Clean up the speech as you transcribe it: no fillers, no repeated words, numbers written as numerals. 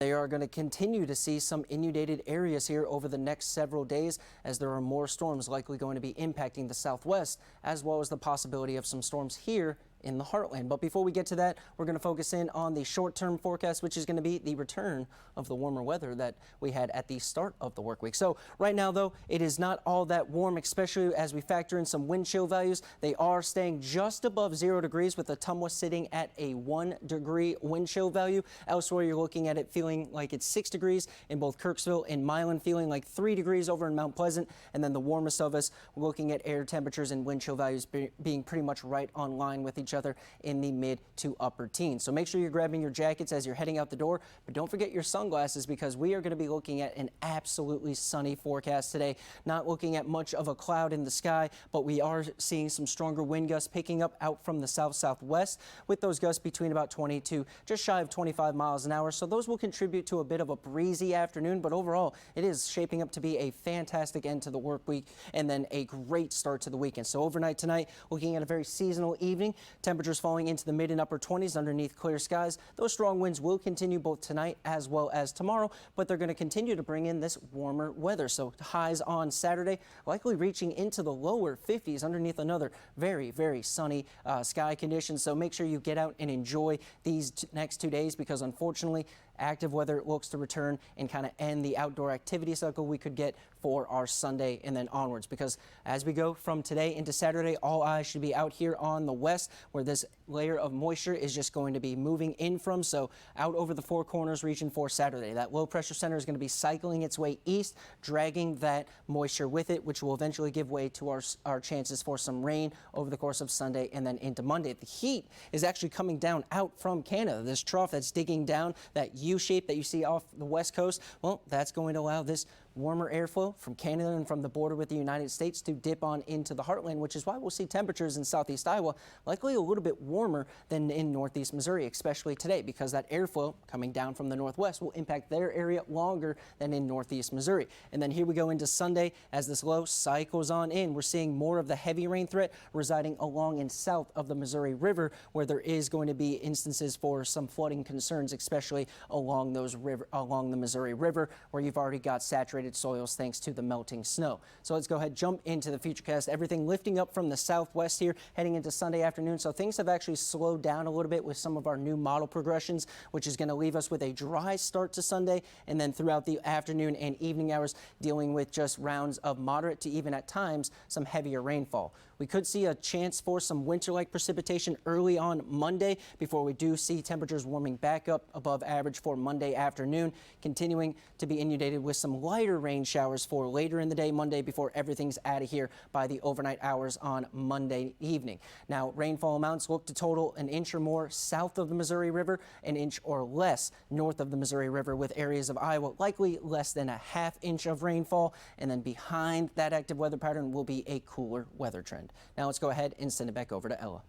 They are going to continue to see some inundated areas here over the next several days as there are more storms likely going to be impacting the southwest, as well as the possibility of some storms here in the heartland. But before we get to that, we're going to focus in on the short-term forecast, which is going to be the return of the warmer weather that we had at the start of the work week. So right now, though, it is not all that warm, especially as we factor in some wind chill values. They are staying just above 0 degrees with Ottumwa sitting at a 1-degree wind chill value. Elsewhere, you're looking at it feeling like it's 6 degrees in both Kirksville and Milan, feeling like 3 degrees over in Mount Pleasant. And then the warmest of us, looking at air temperatures and wind chill values being pretty much right on line with each other in the mid to upper teens. So make sure you're grabbing your jackets as you're heading out the door, but don't forget your sunglasses because we are going to be looking at an absolutely sunny forecast today. Not looking at much of a cloud in the sky, but we are seeing some stronger wind gusts picking up out from the south-southwest with those gusts between about 20 to just shy of 25 miles an hour. So those will contribute to a bit of a breezy afternoon, but overall it is shaping up to be a fantastic end to the work week and then a great start to the weekend. So overnight tonight, looking at a very seasonal evening. Temperatures falling into the mid and upper 20s underneath clear skies. Those strong winds will continue both tonight as well as tomorrow, but they're going to continue to bring in this warmer weather. So highs on Saturday likely reaching into the lower 50s underneath another very, very sunny sky conditions. So make sure you get out and enjoy these next 2 days because unfortunately active weather looks to return and kind of end the outdoor activity cycle we could get for our Sunday and then onwards, because as we go from today into Saturday, all eyes should be out here on the west where this layer of moisture is just going to be moving in from. So out over the Four Corners region for Saturday, that low pressure center is going to be cycling its way east, dragging that moisture with it, which will eventually give way to our chances for some rain over the course of Sunday and then into Monday. The heat is actually coming down out from Canada. This trough that's digging down, that U-shape that you see off the west coast, well, that's going to allow this warmer airflow from Canada and from the border with the United States to dip on into the heartland, which is why we'll see temperatures in southeast Iowa likely a little bit warmer than in northeast Missouri, especially today, because that airflow coming down from the northwest will impact their area longer than in northeast Missouri. And then here we go into Sunday as this low cycles on in. We're seeing more of the heavy rain threat residing along and south of the Missouri River, where there is going to be instances for some flooding concerns, especially along the Missouri River, where you've already got saturated soils thanks to the melting snow. So let's go ahead, jump into the futurecast. Everything lifting up from the southwest here heading into Sunday afternoon. So things have actually slowed down a little bit with some of our new model progressions, which is going to leave us with a dry start to Sunday. And then throughout the afternoon and evening hours, dealing with just rounds of moderate to even at times some heavier rainfall. We could see a chance for some winter-like precipitation early on Monday before we do see temperatures warming back up above average for Monday afternoon, continuing to be inundated with some lighter rain showers for later in the day Monday before everything's out of here by the overnight hours on Monday evening. Now, rainfall amounts look to total an inch or more south of the Missouri River, an inch or less north of the Missouri River, with areas of Iowa likely less than a ½ inch of rainfall. And then behind that active weather pattern will be a cooler weather trend. Now let's go ahead and send it back over to Ella.